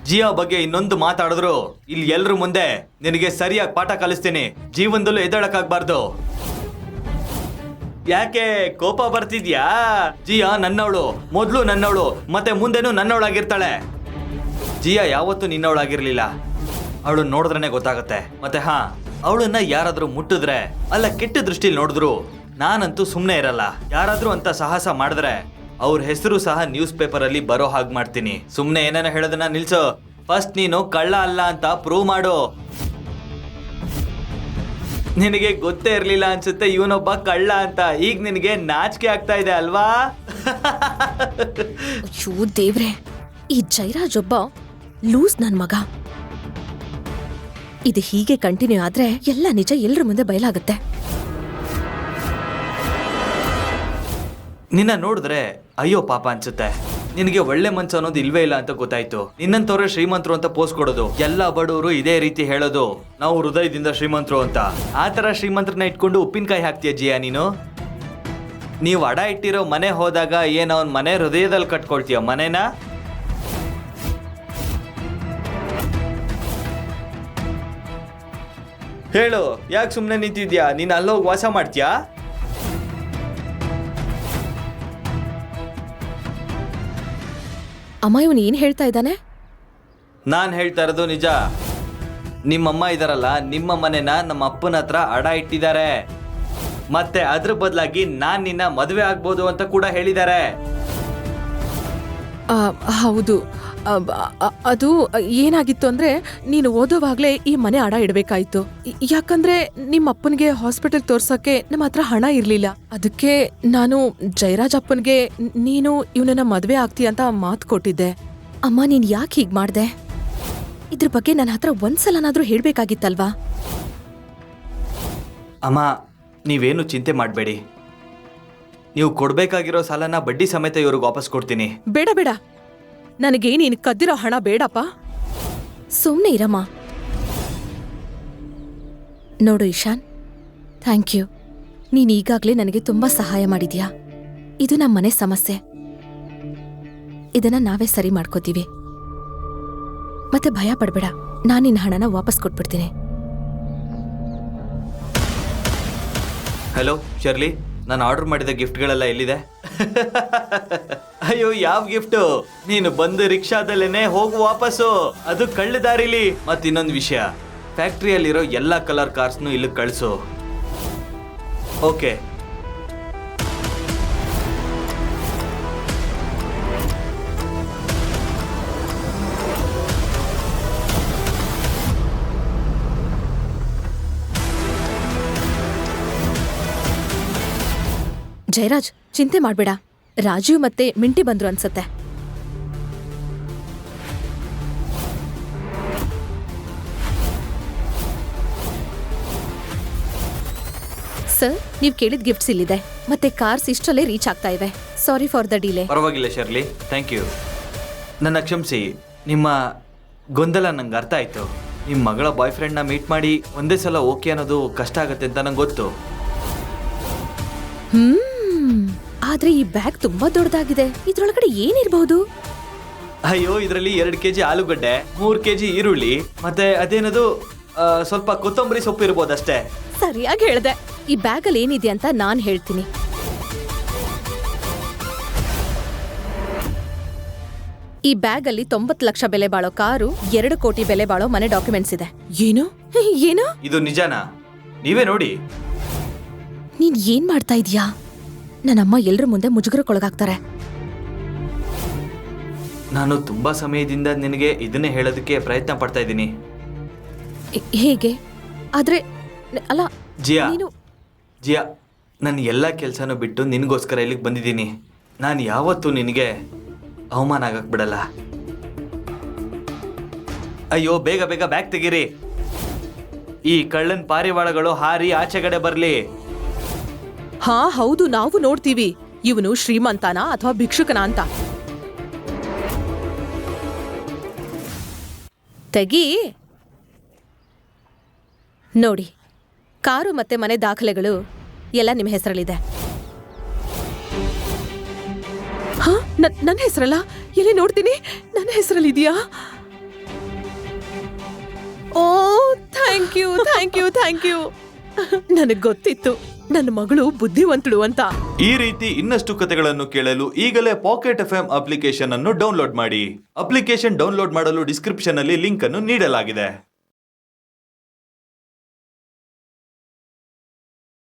ಜಿಯಾ ಬಗ್ಗೆ ಇನ್ನೊಂದು ಮಾತಾಡಿದ್ರು ಇಲ್ಲಿ ಎಲ್ರ ಮುಂದೆ ನಿನಗೆ ಸರಿಯಾಗಿ ಪಾಠ ಕಲಿಸ್ತೀನಿ. ಜೀವನದಲ್ಲೂ ಎದ್ದೇಳಕ್ಕಾಗ್ಬಾರ್ದು. ಯಾಕೆ ಕೋಪ ಬರ್ತಿದ್ಯಾ? ಜಿಯಾ ನನ್ನವಳು, ಮೊದ್ಲು ನನ್ನವಳು, ಮತ್ತೆ ಮುಂದೆನೂ ನನ್ನವಳಾಗಿರ್ತಾಳೆ. ಜಿಯಾ ಯಾವತ್ತೂ ನಿನ್ನವಳಾಗಿರ್ಲಿಲ್ಲ. ಅವಳು ನೋಡಿದ್ರೇನೆ ಗೊತ್ತಾಗತ್ತೆ. ಮತ್ತೆ ಅವಳನ್ನ ಯಾರಾದ್ರೂ ಮುಟ್ಟಿದ್ರೆ ಅಲ್ಲ ಕೆಟ್ಟ ದೃಷ್ಟಿಲಿ ನೋಡಿದ್ರು ನಾನಂತೂ ಸುಮ್ಮನೆ ಇರಲ್ಲ. ಯಾರಾದ್ರೂ ಅಂತ ಸಾಹಸ ಮಾಡಿದ್ರೆ ಅವ್ರ ಹೆಸರು ಸಹ ನ್ಯೂಸ್ ಪೇಪರ್ ಅಲ್ಲಿ ಬರೋ ಹಾಗೆ ಮಾಡ್ತೀನಿ. ಸುಮ್ಮನೆ ಏನೇನೋ ಹೇಳೋದನ್ನ ನಿಲ್ಸು. ಫಸ್ಟ್ ನೀನು ಕಳ್ಳ ಅಲ್ಲ ಅಂತ ಪ್ರೂವ್ ಮಾಡು. ನಿನಗೆ ಗೊತ್ತೇ ಇರ್ಲಿಲ್ಲ ಅನ್ಸುತ್ತೆ ಇವನೊಬ್ಬ ಕಳ್ಳ ಅಂತ. ಈಗ ನಿನಗೆ ನಾಚಿಕೆ ಆಗ್ತಾ ಇದೆ ಅಲ್ವಾ? ಅಯ್ಯೋ ದೇವ್ರೆ, ಈ ಜೈರಾಜ್ ಒಬ್ಬ ಲೂಸ್ ನನ್ ಮಗ. ಇದು ಹೀಗೆ ಕಂಟಿನ್ಯೂ ಆದ್ರೆ ಎಲ್ಲ ನಿಜ ಎಲ್ರ ಮುಂದೆ ಬಯಲಾಗುತ್ತೆ. ನಿನ್ನ ನೋಡಿದ್ರೆ ಅಯ್ಯೋ ಪಾಪ ಅನ್ಸುತ್ತೆ. ನಿನಗೆ ಒಳ್ಳೆ ಮನ್ಸು ಅನ್ನೋದು ಇಲ್ವೇ ಇಲ್ಲ ಅಂತ ಗೊತ್ತಾಯ್ತು. ನಿನ್ನಂತವ್ರೆ ಶ್ರೀಮಂತರು ಅಂತ ಪೋಸ್ಟ್ ಕೊಡೋದು, ಎಲ್ಲ ಬಡವರು ಇದೇ ರೀತಿ ಹೇಳೋದು ನಾವು ಹೃದಯದಿಂದ ಶ್ರೀಮಂತರು ಅಂತ. ಆ ತರ ಶ್ರೀಮಂತರನ್ನ ಇಟ್ಕೊಂಡು ಉಪ್ಪಿನಕಾಯಿ ಹಾಕ್ತೀಯ ಜಿಯಾ ನೀನು? ನೀವು ಅಡ ಇಟ್ಟಿರೋ ಮನೆ ಹೋದಾಗ ಏನ್ ಅವನ್ ಮನೆ ಹೃದಯದಲ್ಲಿ ಕಟ್ಕೊಳ್ತೀಯ ಮನೆನ? ಹೇಳು, ಯಾಕೆ ಸುಮ್ಮನೆ ನಿಂತಿದ್ಯಾ? ನೀನು ಅಲ್ಲೋಗಿ ವಾಸ ಮಾಡ್ತೀಯಾ? ಅಮ್ಮ ಇವನು ಏನ್ ಹೇಳ್ತಾ ಇದ್ದಾನೆ? ನಾನು ಹೇಳ್ತಾ ಇರೋದು ನಿಜ. ನಿಮ್ಮಮ್ಮ ಇದಾರಲ್ಲ, ನಿಮ್ಮ ಮನೆನ ನಮ್ಮ ಅಪ್ಪನ ಹತ್ರ ಅಡ ಇಟ್ಟಿದ್ದಾರೆ. ಮತ್ತೆ ಅದ್ರ ಬದಲಾಗಿ ನಾನ್ ನಿನ್ನ ಮದುವೆ ಆಗ್ಬೋದು ಅಂತ ಕೂಡ ಹೇಳಿದ್ದಾರೆ. ಹೌದು, ಅದು ಏನಾಗಿತ್ತು ಅಂದ್ರೆ ನೀನು ಓದೋವಾಗ್ಲೇ ಈ ಮನೆ ಅಡ ಇಡಬೇಕಾಯ್ತು. ಯಾಕಂದ್ರೆ ನಿಮ್ಮ ಅಪ್ಪನಿಗೆ ಹಾಸ್ಪಿಟಲ್ ತೋರ್ಸಕ್ಕೆ ನಮ್ಮ ಹತ್ರ ಹಣ ಇರ್ಲಿಲ್ಲ. ಅದಕ್ಕೆ ನಾನು ಜಯರಾಜ್ ಅಪ್ಪನ್ಗೆ ನೀನು ಇವನನ್ನ ಮದ್ವೆ ಆಗ್ತೀಯ ಅಂತ ಮಾತು ಕೊಟ್ಟಿದ್ದೆ. ಅಮ್ಮ ನೀನ್ ಯಾಕೆ ಹೀಗ್ ಮಾಡ್ದೆ? ಇದ್ರ ಬಗ್ಗೆ ನನ್ನ ಹತ್ರ ಒಂದ್ಸಲನಾದ್ರೂ ಹೇಳ್ಬೇಕಾಗಿತ್ತಲ್ವಾ? ಅಮ್ಮ, ನೀವೇನು ಚಿಂತೆ ಮಾಡಬೇಡಿ. ನೀವು ಕೊಡ್ಬೇಕಾಗಿರೋ ಸಾಲನ ಬಡ್ಡಿ ಸಮೇತ ಇವ್ರಿಗೆ ವಾಪಸ್ ಕೊಡ್ತೀನಿ. ಬೇಡ ಬೇಡ, ನನಗೆ ನೀನು ಕದ್ದಿರೋ ಹಣ ಬೇಡಪ್ಪ. ಸುಮ್ನೆ ಇರಮ್ಮ. ನೋಡು ಇಶಾನ್, ಥ್ಯಾಂಕ್ ಯು. ನೀನ್ ಈಗಾಗ್ಲೇ ನನಗೆ ತುಂಬಾ ಸಹಾಯ ಮಾಡಿದ್ಯಾ. ಇದು ನಮ್ಮ ಮನೆ ಸಮಸ್ಯೆ. ಇದನ್ನ ನಾವೇ ಸರಿ ಮಾಡ್ಕೋತೀವಿ. ಮತ್ತೆ ಭಯ ಪಡ್ಬೇಡ, ನಾನ್ ನಿನ್ನ ಹಣನ ವಾಪಸ್ ಕೊಟ್ಬಿಡ್ತೀನಿ. ಹಲೋ ಶರ್ಲಿ, ನಾನು ಆರ್ಡರ್ ಮಾಡಿದ ಗಿಫ್ಟ್ಗಳೆಲ್ಲ ಎಲ್ಲಿದೆ? ಅಯ್ಯೋ, ಯಾವ ಗಿಫ್ಟು? ನೀನು ಬಂದು ರಿಕ್ಷಾದಲ್ಲೇನೆ ಹೋಗು ವಾಪಸ್ಸು. ಅದು ಕಳ್ಳ ದಾರಿಲಿ. ಮತ್ತೆ ಇನ್ನೊಂದು ವಿಷಯ, ಫ್ಯಾಕ್ಟ್ರಿಯಲ್ಲಿರೋ ಎಲ್ಲ ಕಲರ್ ಕಾರ್ಸ್ನು ಇಲ್ಲಿ ಕಳಿಸು. ಓಕೆ. ಜಯರಾಜ್, ಚಿಂತೆ ಮಾಡ್ಬೇಡ. ರಾಜೀವ್ ಮತ್ತೆ ಮಿಂಟಿ ಬಂದ್ರು ಅನ್ಸತ್ತೆ. ಸರ್, ನೀವ್ ಕೇಳಿದ ಗಿಫ್ಟ್ಸ್ ಇಲ್ಲಿದೆ. ಮತ್ತೆ ಕಾರ್ಸ್ ಇಷ್ಟರಲ್ಲೇ ರೀಚ್ ಆಗ್ತಾ ಇವೆ. Sorry for the delay. ಪರವಾಗಿಲ್ಲ ಶರ್ಲಿ, ಥ್ಯಾಂಕ್ ಯು. ನನ್ನ ಕ್ಷಮಿಸಿ. ನಿಮ್ಮ ಗೊಂದಲ ನಂಗೆ ಅರ್ಥ ಆಯ್ತು. ನಿಮ್ಮ ಮಗಳ ಬಾಯ್ ಫ್ರೆಂಡ್ನ ಮೀಟ್ ಮಾಡಿ ಒಂದೇ ಸಲ ಓಕೆ ಅನ್ನೋದು ಕಷ್ಟ ಆಗುತ್ತೆ ಅಂತ ನಂಗೆ ಗೊತ್ತು. ಆದ್ರೆ ಈ ಬ್ಯಾಗ್ ತುಂಬಾ ದೊಡ್ಡದಾಗಿದೆ. ಇದ್ರೊಳಗಡೆ ಏನಿರಬಹುದು? ಅಯ್ಯೋ, ಇದರಲ್ಲಿ 2 kg ಆಲೂಗಡ್ಡೆ, 3 kg ಈರುಳ್ಳಿ, ಮತ್ತೆ ಅದೇನದು ಸ್ವಲ್ಪ ಕೊತ್ತಂಬರಿ ಸೊಪ್ಪು ಇರ್ಬೋದಷ್ಟೇ. ಸರಿಯಾಗಿ ಹೇಳ್ದೆ. ಈ ಬ್ಯಾಗ್ ಅಲ್ಲಿ ಏನಿದೆ ಅಂತ ನಾನ್ ಹೇಳ್ತೀನಿ. ಈ ಬ್ಯಾಗ್ ಅಲ್ಲಿ 90 ಲಕ್ಷ ಬೆಲೆ ಬಾಳೋ ಕಾರು, 2 ಕೋಟಿ ಬೆಲೆ ಬಾಳೋ ಮನೆ ಡಾಕ್ಯುಮೆಂಟ್ಸ್ ಇದೆ. ಏನು ಏನು? ಇದು ನಿಜನಾ? ನೀವೇ ನೋಡಿ. ನೀನ್ ಏನ್ ಮಾಡ್ತಾ ಇದೀಯಾ? ನನ್ನಮ್ಮ ಎಲ್ರ ಮುಂದೆ ಮುಜುಗರಕ್ಕೊಳಗಾಗ್ತಾರೆ. ನಾನು ತುಂಬಾ ಸಮಯದಿಂದ ನಿನಗೆ ಇದನ್ನೇ ಹೇಳೋದಕ್ಕೆ ಪ್ರಯತ್ನ ಪಡ್ತಾ ಇದ್ದೀನಿ. ಹೇಗೆ? ಆದ್ರೆ ಅಲ್ಲ ಜಿಯಾ, ನೀನು ಜಿಯಾ, ನಾನು ಎಲ್ಲ ಕೆಲಸನೂ ಬಿಟ್ಟು ನಿನಗೋಸ್ಕರ ಇಲ್ಲಿಗೆ ಬಂದಿದ್ದೀನಿ. ನಾನು ಯಾವತ್ತೂ ನಿನಗೆ ಅವಮಾನ ಆಗಕ್ ಬಿಡಲ್ಲ. ಅಯ್ಯೋ, ಬೇಗ ಬೇಗ ಬ್ಯಾಗ್ ತೆಗೀರಿ. ಈ ಕಳ್ಳನ್ ಪಾರಿವಾಳಗಳು ಹಾರಿ ಆಚೆಗಡೆ ಬರ್ಲಿ. ಹಾ ಹೌದು, ನಾವು ನೋಡ್ತೀವಿ ಇವನು ಶ್ರೀಮಂತನ ಅಥವಾ ಭಿಕ್ಷುಕನ ಅಂತ. ತೆಗಿ. ನೋಡಿ, ಕಾರು ಮತ್ತೆ ಮನೆ ದಾಖಲೆಗಳು ಎಲ್ಲ ನಿಮ್ಮ ಹೆಸರಲ್ಲಿದೆ. ಹಾ, ನನ್ನ ಹೆಸರಲ್ಲ? ಎಲ್ಲಿ ನೋಡ್ತೀನಿ? ನನ್ನ ಹೆಸರಲ್ಲಿದೆಯಾ? Oh thank you thank you thank you. ನನಗ್ ಗೊತ್ತಿತ್ತು ನನ್ನ ಮಗಳು ಬುದ್ಧಿವಂತಳು ಅಂತ. ಈ ರೀತಿ ಇನ್ನಷ್ಟು ಕಥೆಗಳನ್ನು ಕೇಳಲು ಈಗಲೇ ಪಾಕೆಟ್ FM ಅಪ್ಲಿಕೇಶನ್ ಅನ್ನು ಡೌನ್ಲೋಡ್ ಮಾಡಿ. ಅಪ್ಲಿಕೇಶನ್ ಡೌನ್ಲೋಡ್ ಮಾಡಲು ಡಿಸ್ಕ್ರಿಪ್ಷನ್ ಅಲ್ಲಿ ಲಿಂಕ್ ಅನ್ನು ನೀಡಲಾಗಿದೆ.